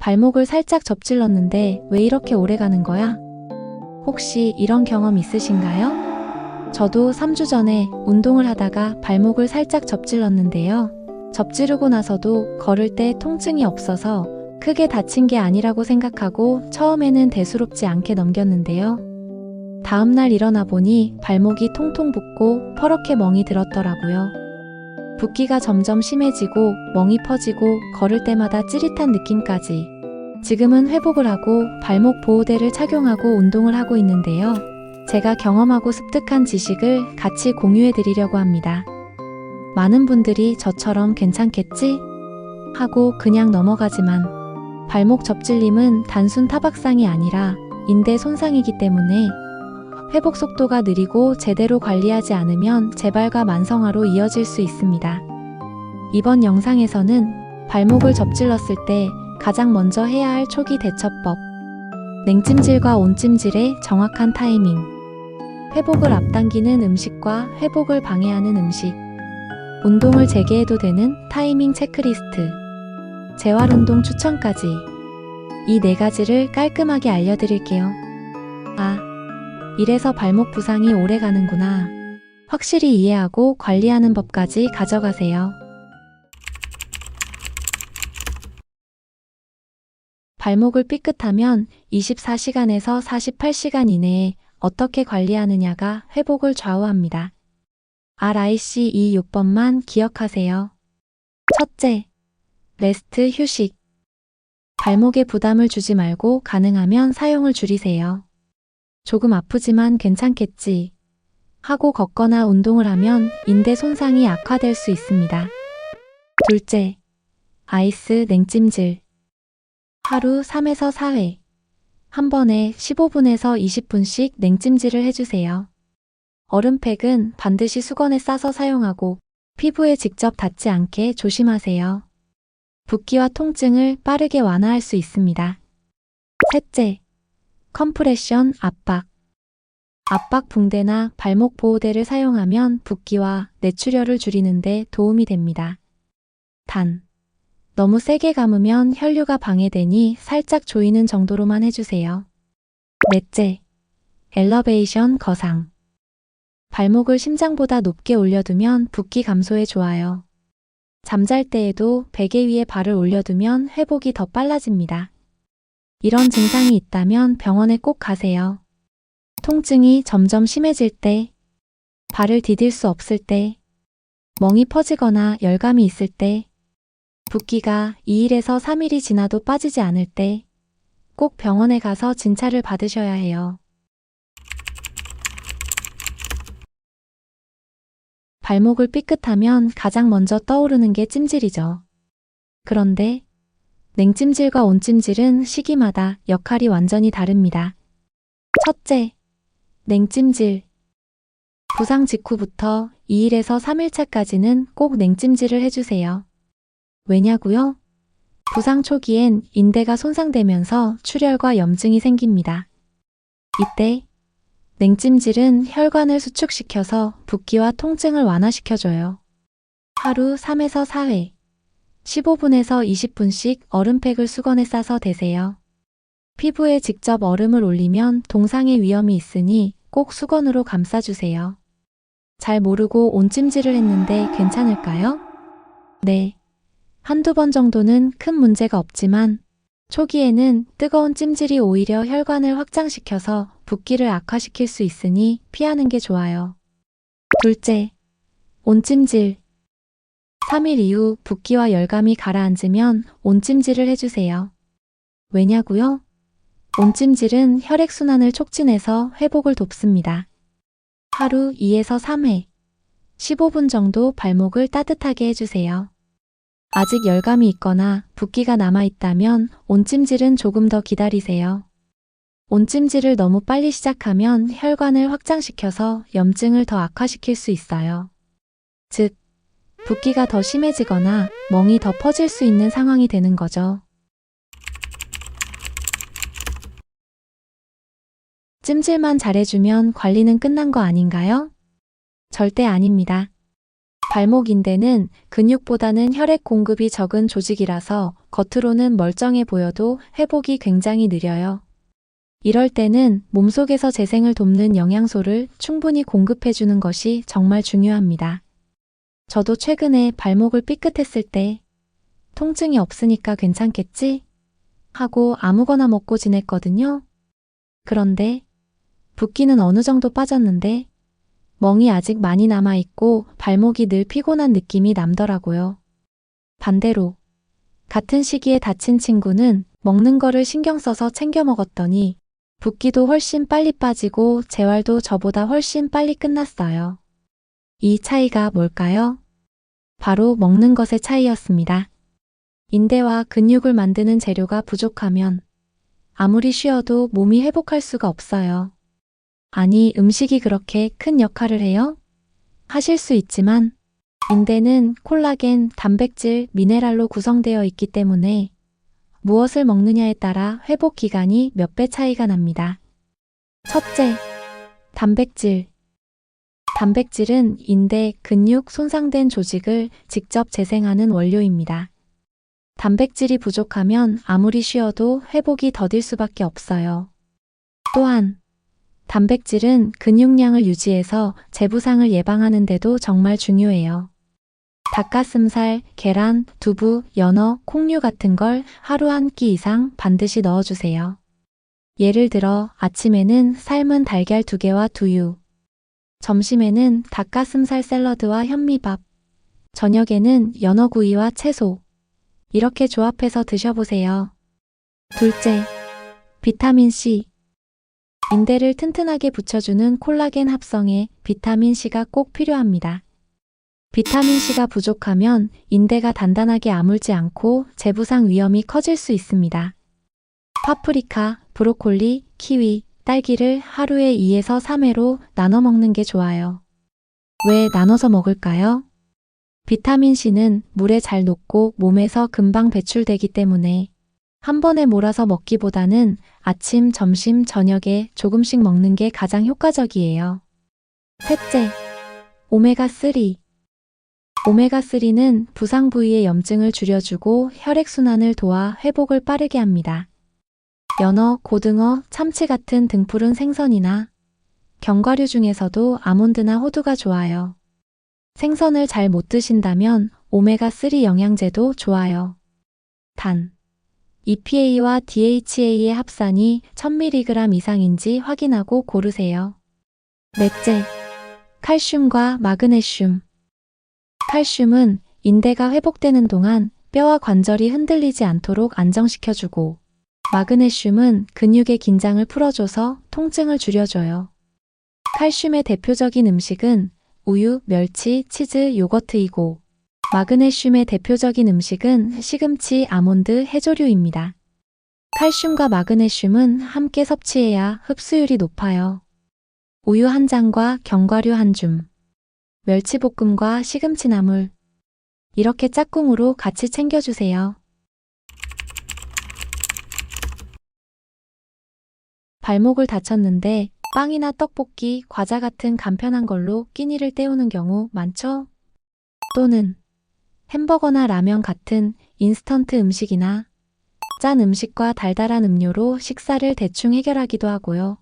발목을 살짝 접질렀는데 왜 이렇게 오래 가는 거야? 혹시 이런 경험 있으신가요? 저도 3주 전에 운동을 하다가 발목을 살짝 접질렀는데요. 접지르고 나서도 걸을 때 통증이 없어서 크게 다친 게 아니라고 생각하고 처음에는 대수롭지 않게 넘겼는데요. 다음날 일어나 보니 발목이 통통 붓고 퍼렇게 멍이 들었더라고요. 붓기가 점점 심해지고 멍이 퍼지고 걸을 때마다 찌릿한 느낌까지. 지금은 회복을 하고 발목 보호대를 착용하고 운동을 하고 있는데요. 제가 경험하고 습득한 지식을 같이 공유해 드리려고 합니다. 많은 분들이 저처럼 괜찮겠지? 하고 그냥 넘어가지만 발목 접질림은 단순 타박상이 아니라 인대 손상이기 때문에 회복 속도가 느리고 제대로 관리하지 않으면 재발과 만성화로 이어질 수 있습니다. 이번 영상에서는 발목을 접질렀을 때 가장 먼저 해야 할 초기 대처법, 냉찜질과 온찜질의 정확한 타이밍, 회복을 앞당기는 음식과 회복을 방해하는 음식, 운동을 재개해도 되는 타이밍 체크리스트, 재활운동 추천까지 이 4가지를 깔끔하게 알려드릴게요. 이래서 발목 부상이 오래 가는구나. 확실히 이해하고 관리하는 법까지 가져가세요. 발목을 삐끗하면 24시간에서 48시간 이내에 어떻게 관리하느냐가 회복을 좌우합니다. RIC 이 6번만 기억하세요. 첫째, 레스트 휴식. 발목에 부담을 주지 말고 가능하면 사용을 줄이세요. 조금 아프지만 괜찮겠지 하고 걷거나 운동을 하면 인대 손상이 악화될 수 있습니다. 둘째, 아이스 냉찜질. 하루 3에서 4회. 한 번에 15분에서 20분씩 냉찜질을 해주세요. 얼음팩은 반드시 수건에 싸서 사용하고 피부에 직접 닿지 않게 조심하세요. 붓기와 통증을 빠르게 완화할 수 있습니다. 셋째, 컴프레션 압박. 압박 붕대나 발목 보호대를 사용하면 붓기와 뇌출혈을 줄이는 데 도움이 됩니다. 단, 너무 세게 감으면 혈류가 방해되니 살짝 조이는 정도로만 해주세요. 넷째, 엘러베이션 거상. 발목을 심장보다 높게 올려두면 붓기 감소에 좋아요. 잠잘 때에도 베개 위에 발을 올려두면 회복이 더 빨라집니다. 이런 증상이 있다면 병원에 꼭 가세요. 통증이 점점 심해질 때, 발을 디딜 수 없을 때, 멍이 퍼지거나 열감이 있을 때, 붓기가 2일에서 3일이 지나도 빠지지 않을 때, 꼭 병원에 가서 진찰을 받으셔야 해요. 발목을 삐끗하면 가장 먼저 떠오르는 게 찜질이죠. 그런데 냉찜질과 온찜질은 시기마다 역할이 완전히 다릅니다. 첫째, 냉찜질. 부상 직후부터 2일에서 3일차까지는 꼭 냉찜질을 해주세요. 왜냐고요? 부상 초기엔 인대가 손상되면서 출혈과 염증이 생깁니다. 이때 냉찜질은 혈관을 수축시켜서 붓기와 통증을 완화시켜줘요. 하루 3에서 4회. 15분에서 20분씩 얼음팩을 수건에 싸서 대세요. 피부에 직접 얼음을 올리면 동상의 위험이 있으니 꼭 수건으로 감싸주세요. 잘 모르고 온찜질을 했는데 괜찮을까요? 네. 한두 번 정도는 큰 문제가 없지만 초기에는 뜨거운 찜질이 오히려 혈관을 확장시켜서 붓기를 악화시킬 수 있으니 피하는 게 좋아요. 둘째, 온찜질. 3일 이후 붓기와 열감이 가라앉으면 온찜질을 해주세요. 왜냐고요? 온찜질은 혈액순환을 촉진해서 회복을 돕습니다. 하루 2에서 3회, 15분 정도 발목을 따뜻하게 해주세요. 아직 열감이 있거나 붓기가 남아있다면 온찜질은 조금 더 기다리세요. 온찜질을 너무 빨리 시작하면 혈관을 확장시켜서 염증을 더 악화시킬 수 있어요. 즉, 붓기가 더 심해지거나 멍이 더 퍼질 수 있는 상황이 되는 거죠. 찜질만 잘해주면 관리는 끝난 거 아닌가요? 절대 아닙니다. 발목 인대는 근육보다는 혈액 공급이 적은 조직이라서 겉으로는 멀쩡해 보여도 회복이 굉장히 느려요. 이럴 때는 몸속에서 재생을 돕는 영양소를 충분히 공급해주는 것이 정말 중요합니다. 저도 최근에 발목을 삐끗했을 때 통증이 없으니까 괜찮겠지? 하고 아무거나 먹고 지냈거든요. 그런데 붓기는 어느 정도 빠졌는데 멍이 아직 많이 남아있고 발목이 늘 피곤한 느낌이 남더라고요. 반대로 같은 시기에 다친 친구는 먹는 거를 신경 써서 챙겨 먹었더니 붓기도 훨씬 빨리 빠지고 재활도 저보다 훨씬 빨리 끝났어요. 이 차이가 뭘까요? 바로 먹는 것의 차이였습니다. 인대와 근육을 만드는 재료가 부족하면 아무리 쉬어도 몸이 회복할 수가 없어요. 아니, 음식이 그렇게 큰 역할을 해요? 하실 수 있지만 인대는 콜라겐, 단백질, 미네랄로 구성되어 있기 때문에 무엇을 먹느냐에 따라 회복 기간이 몇 배 차이가 납니다. 첫째, 단백질. 단백질은 인대, 근육, 손상된 조직을 직접 재생하는 원료입니다. 단백질이 부족하면 아무리 쉬어도 회복이 더딜 수밖에 없어요. 또한 단백질은 근육량을 유지해서 재부상을 예방하는 데도 정말 중요해요. 닭가슴살, 계란, 두부, 연어, 콩류 같은 걸 하루 한 끼 이상 반드시 넣어주세요. 예를 들어 아침에는 삶은 달걀 2개와 두유, 점심에는 닭가슴살 샐러드와 현미밥, 저녁에는 연어구이와 채소, 이렇게 조합해서 드셔보세요. 둘째, 비타민C. 인대를 튼튼하게 붙여주는 콜라겐 합성에 비타민C가 꼭 필요합니다. 비타민C가 부족하면 인대가 단단하게 아물지 않고 재부상 위험이 커질 수 있습니다. 파프리카, 브로콜리, 키위, 딸기를 하루에 2에서 3회로 나눠 먹는 게 좋아요. 왜 나눠서 먹을까요? 비타민C는 물에 잘 녹고 몸에서 금방 배출되기 때문에 한 번에 몰아서 먹기보다는 아침, 점심, 저녁에 조금씩 먹는 게 가장 효과적이에요. 셋째, 오메가3. 오메가3는 부상 부위의 염증을 줄여주고 혈액순환을 도와 회복을 빠르게 합니다. 연어, 고등어, 참치 같은 등푸른 생선이나 견과류 중에서도 아몬드나 호두가 좋아요. 생선을 잘 못 드신다면 오메가3 영양제도 좋아요. 단, EPA와 DHA의 합산이 1000mg 이상인지 확인하고 고르세요. 넷째, 칼슘과 마그네슘. 칼슘은 인대가 회복되는 동안 뼈와 관절이 흔들리지 않도록 안정시켜주고, 마그네슘은 근육의 긴장을 풀어줘서 통증을 줄여줘요. 칼슘의 대표적인 음식은 우유, 멸치, 치즈, 요거트이고, 마그네슘의 대표적인 음식은 시금치, 아몬드, 해조류입니다. 칼슘과 마그네슘은 함께 섭취해야 흡수율이 높아요. 우유 한 잔과 견과류 한 줌, 멸치볶음과 시금치나물, 이렇게 짝꿍으로 같이 챙겨주세요. 발목을 다쳤는데 빵이나 떡볶이, 과자 같은 간편한 걸로 끼니를 때우는 경우 많죠? 또는 햄버거나 라면 같은 인스턴트 음식이나 짠 음식과 달달한 음료로 식사를 대충 해결하기도 하고요.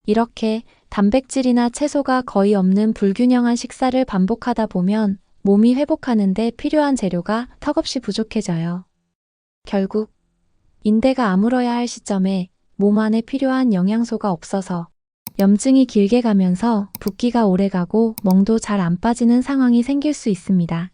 이렇게 단백질이나 채소가 거의 없는 불균형한 식사를 반복하다 보면 몸이 회복하는 데 필요한 재료가 턱없이 부족해져요. 결국 인대가 아물어야 할 시점에 몸 안에 필요한 영양소가 없어서 염증이 길게 가면서 붓기가 오래가고 멍도 잘 안 빠지는 상황이 생길 수 있습니다.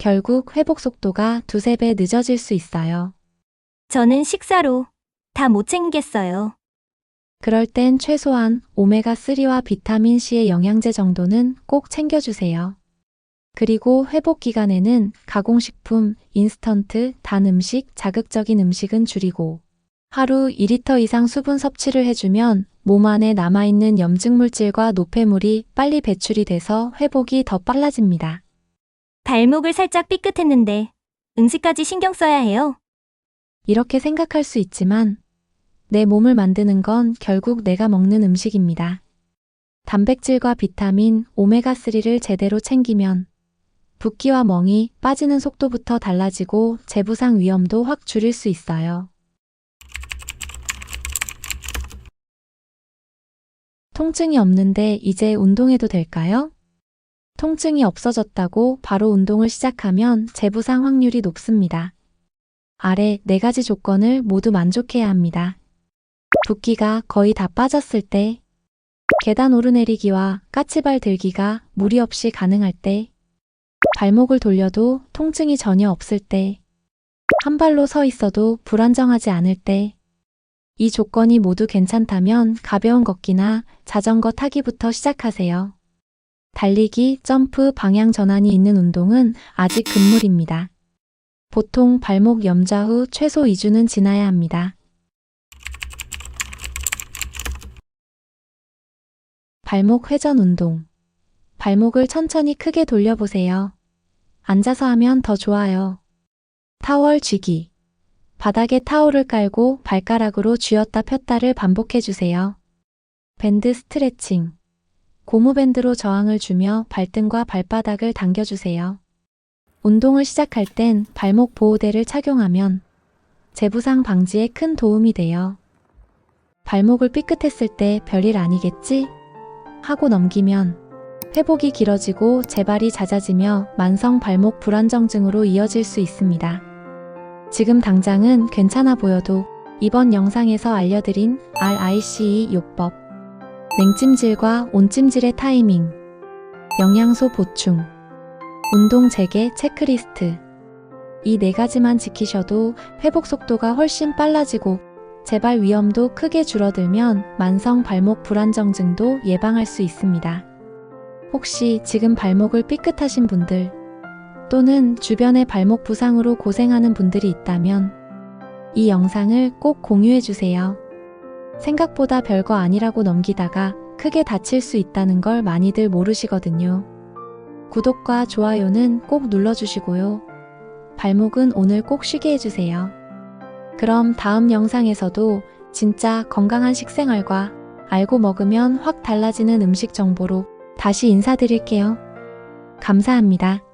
결국 회복 속도가 2~3배 늦어질 수 있어요. 저는 식사로 다 못 챙기겠어요. 그럴 땐 최소한 오메가3와 비타민C의 영양제 정도는 꼭 챙겨주세요. 그리고 회복 기간에는 가공식품, 인스턴트, 단 음식, 자극적인 음식은 줄이고 하루 2리터 이상 수분 섭취를 해주면 몸 안에 남아있는 염증물질과 노폐물이 빨리 배출이 돼서 회복이 더 빨라집니다. 발목을 살짝 삐끗했는데 응시까지 신경 써야 해요. 이렇게 생각할 수 있지만 내 몸을 만드는 건 결국 내가 먹는 음식입니다. 단백질과 비타민, 오메가3를 제대로 챙기면 붓기와 멍이 빠지는 속도부터 달라지고 재부상 위험도 확 줄일 수 있어요. 통증이 없는데 이제 운동해도 될까요? 통증이 없어졌다고 바로 운동을 시작하면 재부상 확률이 높습니다. 아래 4가지 조건을 모두 만족해야 합니다. 붓기가 거의 다 빠졌을 때, 계단 오르내리기와 까치발 들기가 무리 없이 가능할 때, 발목을 돌려도 통증이 전혀 없을 때, 한 발로 서 있어도 불안정하지 않을 때, 이 조건이 모두 괜찮다면 가벼운 걷기나 자전거 타기부터 시작하세요. 달리기, 점프, 방향 전환이 있는 운동은 아직 금물입니다. 보통 발목 염좌 후 최소 2주는 지나야 합니다. 발목 회전 운동. 발목을 천천히 크게 돌려보세요. 앉아서 하면 더 좋아요. 타월 쥐기. 바닥에 타올을 깔고 발가락으로 쥐었다 폈다를 반복해주세요. 밴드 스트레칭. 고무밴드로 저항을 주며 발등과 발바닥을 당겨주세요. 운동을 시작할 땐 발목 보호대를 착용하면 재부상 방지에 큰 도움이 돼요. 발목을 삐끗했을 때 별일 아니겠지? 하고 넘기면 회복이 길어지고 재발이 낮아지며 만성 발목 불안정증으로 이어질 수 있습니다. 지금 당장은 괜찮아 보여도 이번 영상에서 알려드린 RICE 요법, 냉찜질과 온찜질의 타이밍, 영양소 보충, 운동 재개 체크리스트, 이 4가지만 지키셔도 회복 속도가 훨씬 빨라지고 재발 위험도 크게 줄어들면 만성 발목 불안정증도 예방할 수 있습니다. 혹시 지금 발목을 삐끗하신 분들 또는 주변의 발목 부상으로 고생하는 분들이 있다면 이 영상을 꼭 공유해주세요. 생각보다 별거 아니라고 넘기다가 크게 다칠 수 있다는 걸 많이들 모르시거든요. 구독과 좋아요는 꼭 눌러주시고요. 발목은 오늘 꼭 쉬게 해주세요. 그럼 다음 영상에서도 진짜 건강한 식생활과 알고 먹으면 확 달라지는 음식 정보로 다시 인사드릴게요. 감사합니다.